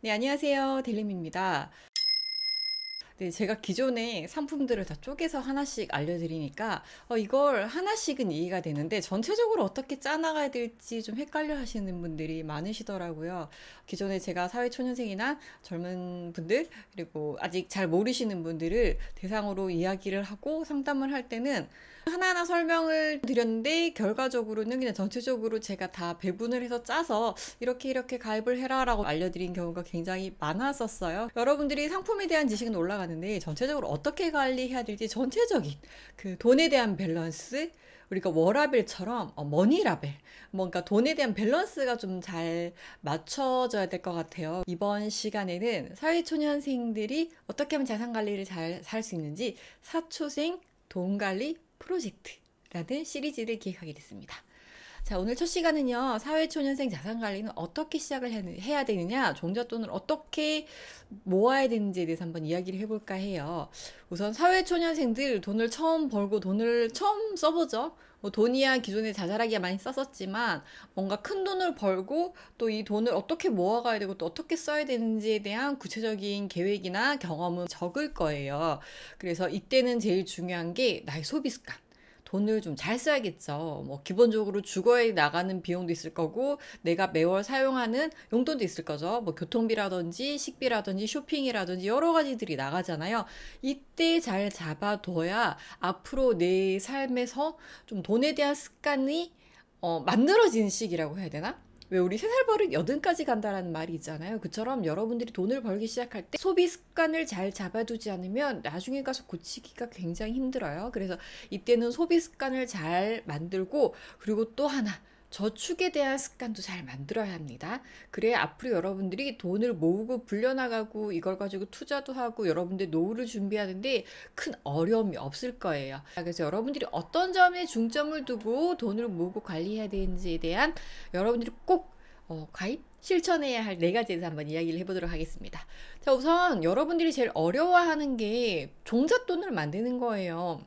네, 안녕하세요. 델림입니다. 네, 제가 기존의 상품들을 다 쪼개서 하나씩 알려드리니까 이걸 하나씩은 이해가 되는데 전체적으로 어떻게 짜나가야 될지 좀 헷갈려 하시는 분들이 많으시더라고요. 기존에 제가 사회초년생이나 젊은 분들 그리고 아직 잘 모르시는 분들을 대상으로 이야기를 하고 상담을 할 때는 하나하나 설명을 드렸는데 결과적으로는 그냥 전체적으로 제가 다 배분을 해서 짜서 이렇게 가입을 해라 라고 알려드린 경우가 굉장히 많았었어요. 여러분들이 상품에 대한 지식은 올라가는데 전체적으로 어떻게 관리해야 될지 전체적인 그 돈에 대한 밸런스, 우리가 워라밸처럼 머니라벨, 뭔가 돈에 대한 밸런스가 좀 잘 맞춰져야 될 것 같아요. 이번 시간에는 사회초년생들이 어떻게 하면 자산 관리를 잘 살 수 있는지 사초생 돈 관리 프로젝트라는 시리즈를 기획하게 됐습니다. 자, 오늘 첫 시간은요, 사회초년생 자산관리는 어떻게 시작을 해야 되느냐, 종잣돈을 어떻게 모아야 되는지에 대해서 한번 이야기를 해볼까 해요. 우선 사회초년생들 돈을 처음 벌고 돈을 처음 써보죠. 뭐 돈이야 기존에 자잘하게 많이 썼었지만 뭔가 큰 돈을 벌고 또 이 돈을 어떻게 모아가야 되고 또 어떻게 써야 되는지에 대한 구체적인 계획이나 경험은 적을 거예요. 그래서 이때는 제일 중요한 게 나의 소비 습관. 돈을 좀 잘 써야겠죠. 뭐 기본적으로 주거에 나가는 비용도 있을 거고 내가 매월 사용하는 용돈도 있을 거죠. 뭐 교통비라든지 식비라든지 쇼핑이라든지 여러 가지들이 나가잖아요. 이때 잘 잡아둬야 앞으로 내 삶에서 좀 돈에 대한 습관이 만들어지는 시기라고 해야 되나? 왜 우리 3살 버릇 8까지 간다라는 말이 있잖아요. 그처럼 여러분들이 돈을 벌기 시작할 때 소비 습관을 잘 잡아두지 않으면 나중에 가서 고치기가 굉장히 힘들어요. 그래서 이때는 소비 습관을 잘 만들고 그리고 또 하나 저축에 대한 습관도 잘 만들어야 합니다. 그래야 앞으로 여러분들이 돈을 모으고 불려나가고 이걸 가지고 투자도 하고 여러분들 노후를 준비하는데 큰 어려움이 없을 거예요. 그래서 여러분들이 어떤 점에 중점을 두고 돈을 모으고 관리해야 되는지에 대한 여러분들이 꼭 가입? 실천해야 할 4가지에 대해서 한번 이야기를 해보도록 하겠습니다. 자, 우선 여러분들이 제일 어려워하는 게 종잣돈을 만드는 거예요.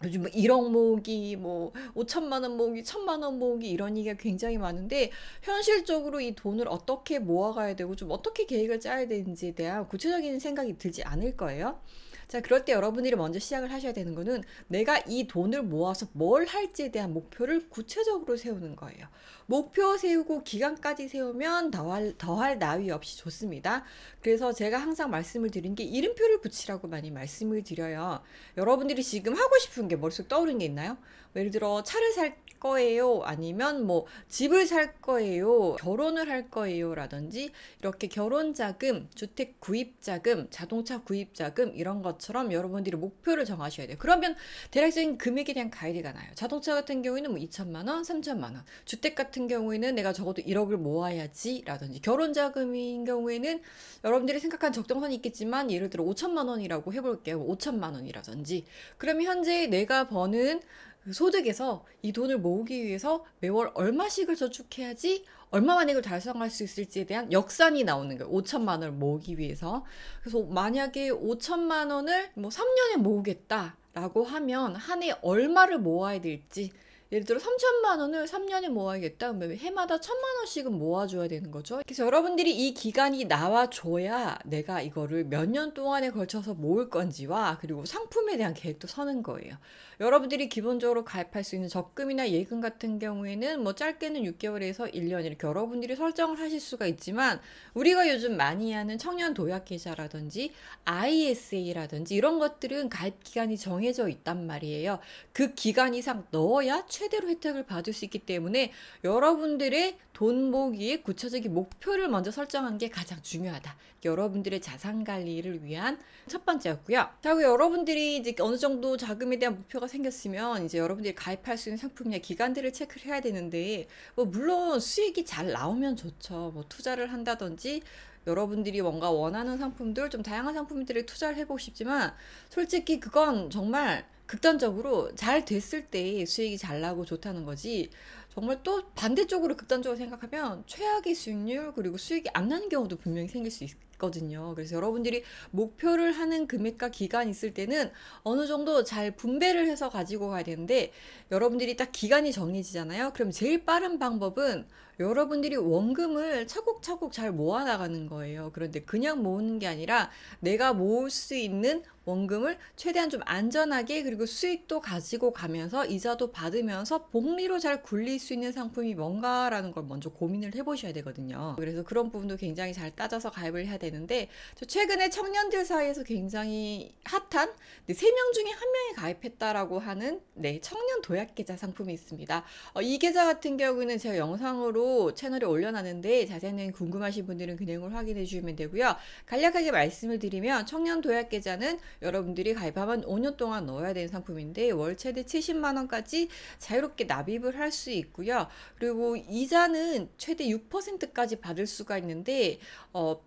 요즘 뭐 1억 모으기, 뭐 5천만 원 모으기, 1천만 원 모으기 이런 얘기가 굉장히 많은데 현실적으로 이 돈을 어떻게 모아가야 되고 좀 어떻게 계획을 짜야 되는지에 대한 구체적인 생각이 들지 않을 거예요. 자, 그럴 때 여러분들이 먼저 시작을 하셔야 되는 거는 내가 이 돈을 모아서 뭘 할지에 대한 목표를 구체적으로 세우는 거예요. 목표 세우고 기간까지 세우면 더할 나위 없이 좋습니다. 그래서 제가 항상 말씀을 드린 게 이름표를 붙이라고 많이 말씀을 드려요. 여러분들이 지금 하고 싶은 게 머릿속에 떠오르는 게 있나요? 예를 들어 차를 살 거예요. 아니면 뭐 집을 살 거예요. 결혼을 할 거예요. 라든지 이렇게 결혼 자금, 주택 구입 자금, 자동차 구입 자금 이런 것처럼 여러분들이 목표를 정하셔야 돼요. 그러면 대략적인 금액에 대한 가이드가 나요. 자동차 같은 경우에는 뭐 2천만 원, 3천만 원. 주택 같은 경우에는 내가 적어도 1억을 모아야지 라든지 결혼 자금인 경우에는 여러분들이 생각한 적정선이 있겠지만 예를 들어 5천만 원이라고 해볼게요. 5천만 원이라든지. 그러면 현재 내가 버는 그 소득에서 이 돈을 모으기 위해서 매월 얼마씩을 저축해야지 얼마만 이걸 달성할 수 있을지에 대한 역산이 나오는 거예요. 5천만 원을 모으기 위해서. 그래서 만약에 5천만 원을 뭐 3년에 모으겠다라고 하면 한 해 얼마를 모아야 될지 예를 들어 3천만 원을 3년에 모아야겠다. 그러면 해마다 1천만 원씩은 모아줘야 되는 거죠. 그래서 여러분들이 이 기간이 나와줘야 내가 이거를 몇 년 동안에 걸쳐서 모을 건지와 그리고 상품에 대한 계획도 서는 거예요. 여러분들이 기본적으로 가입할 수 있는 적금이나 예금 같은 경우에는 뭐 짧게는 6개월에서 1년 이렇게 여러분들이 설정을 하실 수가 있지만 우리가 요즘 많이 하는 청년 도약 계좌라든지 ISA라든지 이런 것들은 가입 기간이 정해져 있단 말이에요. 그 기간 이상 넣어야 최대로 혜택을 받을 수 있기 때문에 여러분들의 돈 모으기의 구체적인 목표를 먼저 설정한 게 가장 중요하다. 여러분들의 자산 관리를 위한 첫 번째였고요. 자, 그 여러분들이 이제 어느 정도 자금에 대한 목표가 생겼으면 이제 여러분들이 가입할 수 있는 상품이나 기관들을 체크를 해야 되는데 뭐 물론 수익이 잘 나오면 좋죠. 뭐 투자를 한다든지 여러분들이 뭔가 원하는 상품들 좀 다양한 상품들에 투자를 해보고 싶지만 솔직히 그건 정말 극단적으로 잘 됐을 때 수익이 잘 나고 좋다는 거지 정말 또 반대쪽으로 극단적으로 생각하면 최악의 수익률 그리고 수익이 안 나는 경우도 분명히 생길 수 거든요. 그래서 여러분들이 목표를 하는 금액과 기간이 있을 때는 어느 정도 잘 분배를 해서 가지고 가야 되는데, 여러분들이 딱 기간이 정해지잖아요. 그럼 제일 빠른 방법은 여러분들이 원금을 차곡차곡 잘 모아 나가는 거예요. 그런데 그냥 모으는 게 아니라 내가 모을 수 있는 원금을 최대한 좀 안전하게, 그리고 수익도 가지고 가면서 이자도 받으면서 복리로 잘 굴릴 수 있는 상품이 뭔가라는 걸 먼저 고민을 해보셔야 되거든요. 그래서 그런 부분도 굉장히 잘 따져서 가입을 해야 되는데, 저 최근에 청년들 사이에서 굉장히 핫한 3명 중에 1명이 가입했다라고 하는 청년 도약 계좌 상품이 있습니다. 이 계좌 같은 경우는 제가 영상으로 채널에 올려놨는데, 자세히는 궁금하신 분들은 그 내용을 확인해 주시면 되고요. 간략하게 말씀을 드리면, 청년 도약 계좌는 여러분들이 가입하면 5년 동안 넣어야 되는 상품인데, 월 최대 70만 원까지 자유롭게 납입을 할 수 있고요. 그리고 이자는 최대 6%까지 받을 수가 있는데,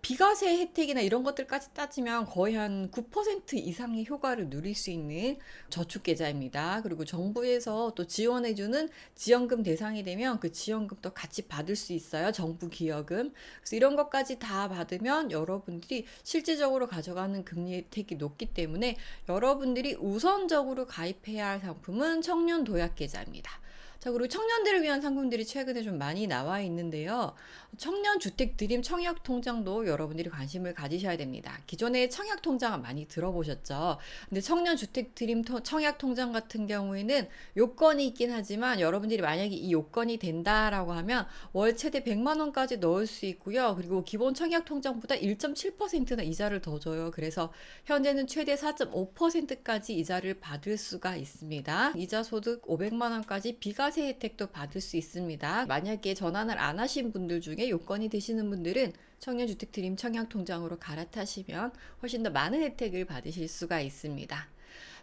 비과세 혜택이나 이런 것들까지 따지면 거의 한 9% 이상의 효과를 누릴 수 있는 저축 계좌입니다. 그리고 정부에서 또 지원해주는 지원금 대상이 되면 그 지원금도 같이 받을 수 있어요. 정부 기여금. 그래서 이런 것까지 다 받으면 여러분들이 실질적으로 가져가는 금리 혜택이 높기 때문에 여러분들이 우선적으로 가입해야 할 상품은 청년 도약 계좌입니다. 자, 그리고 청년들을 위한 상품들이 최근에 좀 많이 나와 있는데요. 청년 주택 드림 청약 통장도 여러분들이 관심을 가지셔야 됩니다. 기존에 청약 통장은 많이 들어보셨죠? 근데 청년 주택 드림 청약 통장 같은 경우에는 요건이 있긴 하지만, 여러분들이 만약에 이 요건이 된다라고 하면 월 최대 100만 원까지 넣을 수 있고요. 그리고 기본 청약 통장보다 1.7%나 이자를 더 줘요. 그래서 현재는 최대 4.5%까지 이자를 받을 수가 있습니다. 이자 소득 500만 원까지 비과세 혜택도 받을 수 있습니다. 만약에 전환을 안 하신 분들 중에 요건이 되시는 분들은 청년주택 드림 청약통장으로 갈아타시면 훨씬 더 많은 혜택을 받으실 수가 있습니다.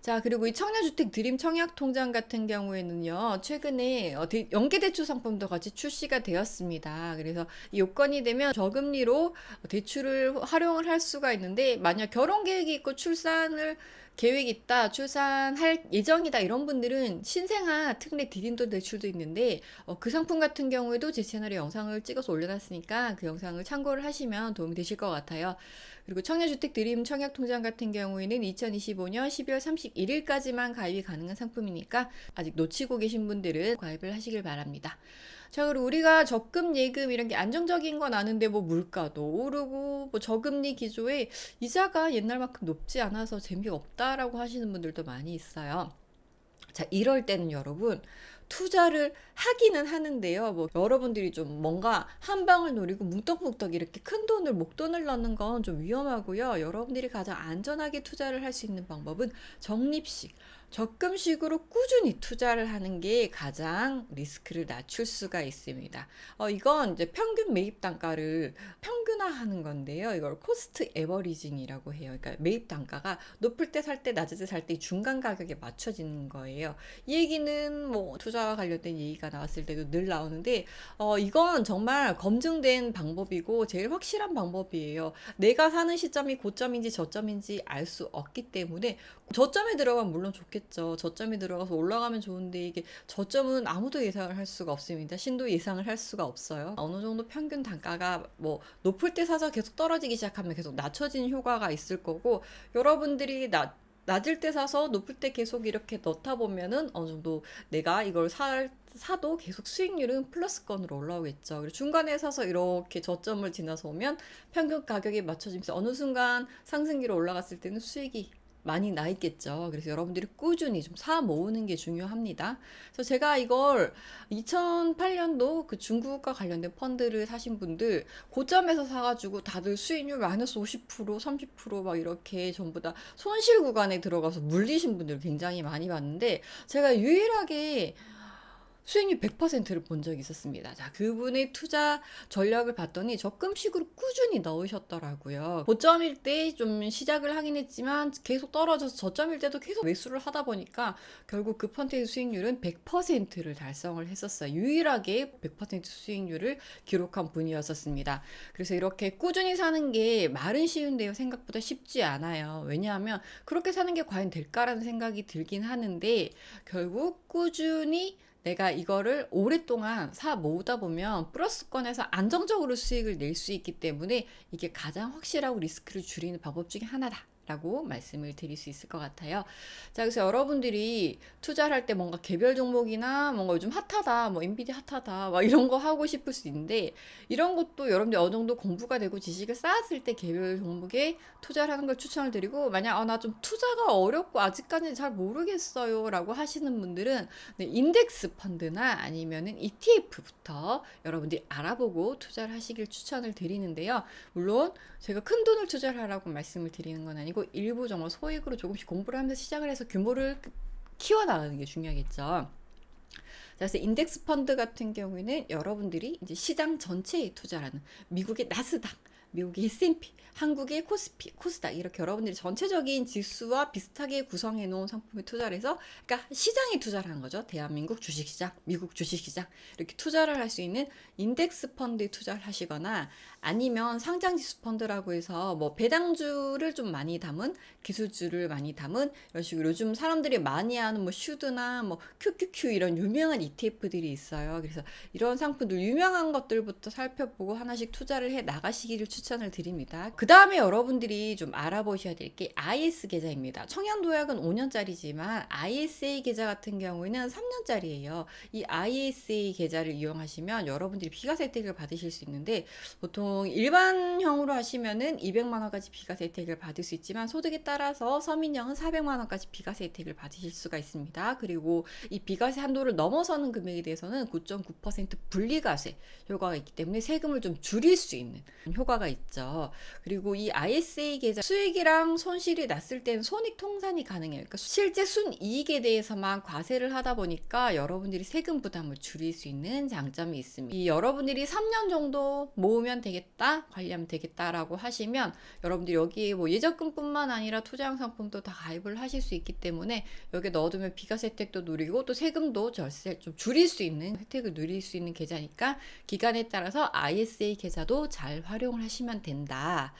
자, 그리고 이 청년주택 드림 청약통장 같은 경우에는요, 최근에 연계대출 상품도 같이 출시가 되었습니다. 그래서 이 요건이 되면 저금리로 대출을 활용을 할 수가 있는데, 만약 결혼 계획이 있고 출산을 계획이 있다, 출산할 예정이다, 이런 분들은 신생아 특례 디딤돌 대출도 있는데, 그 상품 같은 경우에도 제 채널에 영상을 찍어서 올려놨으니까 그 영상을 참고를 하시면 도움이 되실 것 같아요. 그리고 청년주택 드림 청약통장 같은 경우에는 2025년 12월 31일까지만 가입이 가능한 상품이니까 아직 놓치고 계신 분들은 가입을 하시길 바랍니다. 자, 그리고 우리가 적금, 예금 이런 게 안정적인 건 아는데, 뭐 물가도 오르고 뭐 저금리 기조에 이자가 옛날만큼 높지 않아서 재미가 없다라고 하시는 분들도 많이 있어요. 자, 이럴 때는 여러분, 투자를 하기는 하는데요. 뭐 여러분들이 좀 뭔가 한 방을 노리고 뭉떡뭉떡 이렇게 큰 돈을, 목돈을 넣는 건 좀 위험하고요. 여러분들이 가장 안전하게 투자를 할 수 있는 방법은 적립식, 적금식으로 꾸준히 투자를 하는 게 가장 리스크를 낮출 수가 있습니다. 이건 이제 평균 매입 단가를 평균화하는 건데요. 이걸 코스트 에버리징이라고 해요. 그러니까 매입 단가가 높을 때 살 때, 낮을 때 살 때 중간 가격에 맞춰지는 거예요. 이 얘기는 뭐 투자와 관련된 얘기가 나왔을 때도 늘 나오는데, 이건 정말 검증된 방법이고 제일 확실한 방법이에요. 내가 사는 시점이 고점인지 저점인지 알 수 없기 때문에, 저점에 들어가면 물론 좋겠죠. 저점에 들어가서 올라가면 좋은데, 이게 저점은 아무도 예상을 할 수가 없습니다. 신도 예상을 할 수가 없어요. 어느 정도 평균 단가가 뭐 높을 때 사서 계속 떨어지기 시작하면 계속 낮춰지는 효과가 있을 거고, 여러분들이 낮을 때 사서 높을 때 계속 이렇게 넣다 보면은 어느 정도 내가 이걸 사도 계속 수익률은 플러스권으로 올라오겠죠. 그리고 중간에 사서 이렇게 저점을 지나서 오면 평균 가격에 맞춰지면서 어느 순간 상승기로 올라갔을 때는 수익이 많이 나 있겠죠. 그래서 여러분들이 꾸준히 좀 사 모으는 게 중요합니다. 그래서 제가 이걸 2008년도 그 중국과 관련된 펀드를 사신 분들, 고점에서 사가지고 다들 수익률 마이너스 50%, 30%막 이렇게 전부 다 손실 구간에 들어가서 물리신 분들 굉장히 많이 봤는데, 제가 유일하게 수익률 100%를 본 적이 있었습니다. 자, 그분의 투자 전략을 봤더니 적금식으로 꾸준히 넣으셨더라고요. 고점일 때 좀 시작을 하긴 했지만 계속 떨어져서 저점일 때도 계속 매수를 하다 보니까 결국 그 펀드의 수익률은 100%를 달성을 했었어요. 유일하게 100% 수익률을 기록한 분이었었습니다. 그래서 이렇게 꾸준히 사는 게 말은 쉬운데요, 생각보다 쉽지 않아요. 왜냐하면 그렇게 사는 게 과연 될까라는 생각이 들긴 하는데, 결국 꾸준히 내가 이거를 오랫동안 사 모으다 보면 플러스권에서 안정적으로 수익을 낼 수 있기 때문에 이게 가장 확실하고 리스크를 줄이는 방법 중에 하나다 라고 말씀을 드릴 수 있을 것 같아요. 자, 그래서 여러분들이 투자를 할 때 뭔가 개별 종목이나 뭔가 요즘 핫하다, 뭐 엔비디아 핫하다, 막 이런 거 하고 싶을 수 있는데, 이런 것도 여러분들이 어느 정도 공부가 되고 지식을 쌓았을 때 개별 종목에 투자를 하는 걸 추천을 드리고, 만약 나 좀 투자가 어렵고 아직까지는 잘 모르겠어요 라고 하시는 분들은 네, 인덱스 펀드나 아니면은 ETF부터 여러분들이 알아보고 투자를 하시길 추천을 드리는데요. 물론 제가 큰 돈을 투자를 하라고 말씀을 드리는 건 아니고, 일부 정말 소액으로 조금씩 공부를 하면서 시작을 해서 규모를 키워나가는 게 중요하겠죠. 그래서 인덱스 펀드 같은 경우에는 여러분들이 이제 시장 전체에 투자하는 미국의 나스닥, 미국의 S&P, 한국의 코스피, 코스닥 이렇게 여러분들이 전체적인 지수와 비슷하게 구성해 놓은 상품에 투자를 해서, 그러니까 시장에 투자를 하는 거죠. 대한민국 주식시장, 미국 주식시장 이렇게 투자를 할 수 있는 인덱스 펀드에 투자를 하시거나, 아니면 상장지수 펀드라고 해서 뭐 배당주를 좀 많이 담은, 기술주를 많이 담은 이런 식으로 요즘 사람들이 많이 하는 뭐 슈드나 뭐 QQQ 이런 유명한 ETF들이 있어요. 그래서 이런 상품들 유명한 것들부터 살펴보고 하나씩 투자를 해 나가시기를 추천을 드립니다. 그 다음에 여러분들이 좀 알아보셔야 될 게 IS 계좌입니다. 청약도약은 5년짜리지만 ISA 계좌 같은 경우에는 3년짜리예요. 이 ISA 계좌를 이용하시면 여러분들이 비과세 혜택을 받으실 수 있는데, 보통 일반형으로 하시면은 200만 원까지 비과세 혜택을 받을 수 있지만, 소득에 따라서 서민형은 400만 원까지 비과세 혜택을 받으실 수가 있습니다. 그리고 이 비과세 한도를 넘어서는 금액에 대해서는 9.9% 분리과세 효과가 있기 때문에 세금을 좀 줄일 수 있는 효과가 있죠. 그리고 이 ISA 계좌 수익이랑 손실이 났을 때는 손익 통산이 가능해요. 그러니까 실제 순이익에 대해서만 과세를 하다 보니까 여러분들이 세금 부담을 줄일 수 있는 장점이 있습니다. 이 여러분들이 3년 정도 모으면 되겠다, 관리하면 되겠다라고 하시면 여러분들이 여기에 뭐 예적금뿐만 아니라 투자형 상품도 다 가입을 하실 수 있기 때문에 여기에 넣어두면 비과세 혜택도 누리고 또 세금도 절세 좀 줄일 수 있는 혜택을 누릴 수 있는 계좌니까 기간에 따라서 ISA 계좌도 잘 활용을 하시면 된다.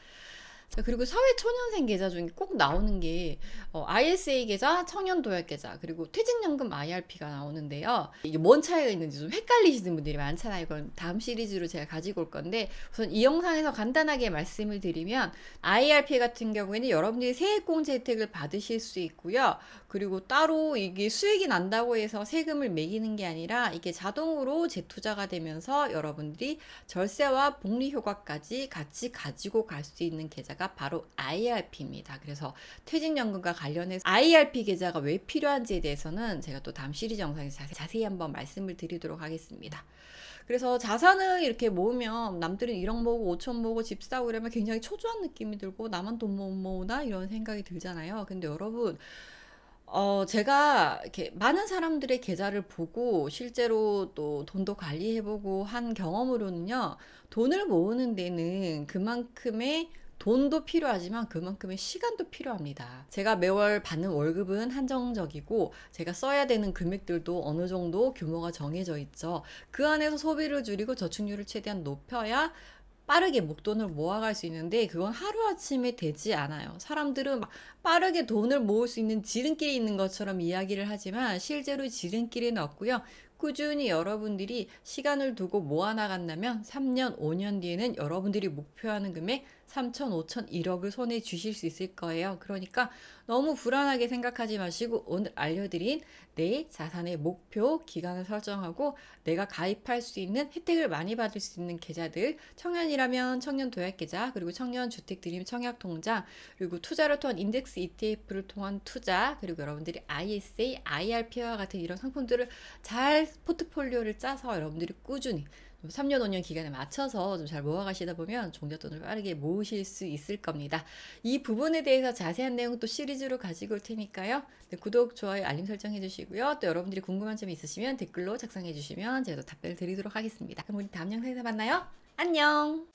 자, 그리고 사회초년생 계좌 중에 꼭 나오는 게 ISA 계좌, 청년도약 계좌, 그리고 퇴직연금 IRP가 나오는데요. 이게 뭔 차이가 있는지 좀 헷갈리시는 분들이 많잖아요. 이건 다음 시리즈로 제가 가지고 올 건데, 우선 이 영상에서 간단하게 말씀을 드리면, IRP 같은 경우에는 여러분들이 세액공제 혜택을 받으실 수 있고요. 그리고 따로 이게 수익이 난다고 해서 세금을 매기는 게 아니라 이게 자동으로 재투자가 되면서 여러분들이 절세와 복리 효과까지 같이 가지고 갈 수 있는 계좌가 바로 IRP입니다. 그래서 퇴직연금과 관련해서 IRP 계좌가 왜 필요한지에 대해서는 제가 또 다음 시리즈 영상에서 자세히 한번 말씀을 드리도록 하겠습니다. 그래서 자산을 이렇게 모으면 남들은 1억 모으고 5천 모으고 집 사고 이러면 굉장히 초조한 느낌이 들고, 나만 돈 못 모으나 이런 생각이 들잖아요. 근데 여러분, 제가 이렇게 많은 사람들의 계좌를 보고 실제로 또 돈도 관리해보고 한 경험으로는요, 돈을 모으는 데는 그만큼의 돈도 필요하지만 그만큼의 시간도 필요합니다. 제가 매월 받는 월급은 한정적이고 제가 써야 되는 금액들도 어느 정도 규모가 정해져 있죠. 그 안에서 소비를 줄이고 저축률을 최대한 높여야 빠르게 목돈을 모아갈 수 있는데, 그건 하루아침에 되지 않아요. 사람들은 막 빠르게 돈을 모을 수 있는 지름길이 있는 것처럼 이야기를 하지만 실제로 지름길은 없고요. 꾸준히 여러분들이 시간을 두고 모아나간다면 3년, 5년 뒤에는 여러분들이 목표하는 금액 3천, 5천, 1억을 손에 쥐실 수 있을 거예요. 그러니까 너무 불안하게 생각하지 마시고 오늘 알려드린 내 자산의 목표 기간을 설정하고 내가 가입할 수 있는 혜택을 많이 받을 수 있는 계좌들, 청년이라면 청년도약계좌, 그리고 청년주택드림 청약통장, 그리고 투자를 통한 인덱스 ETF를 통한 투자, 그리고 여러분들이 ISA, IRP와 같은 이런 상품들을 잘 포트폴리오를 짜서 여러분들이 꾸준히 3년, 5년 기간에 맞춰서 좀 잘 모아가시다 보면 종잣돈을 빠르게 모으실 수 있을 겁니다. 이 부분에 대해서 자세한 내용은 또 시리즈로 가지고 올 테니까요. 네, 구독, 좋아요, 알림 설정 해주시고요. 또 여러분들이 궁금한 점이 있으시면 댓글로 작성해 주시면 제가 또 답변을 드리도록 하겠습니다. 그럼 우리 다음 영상에서 만나요. 안녕!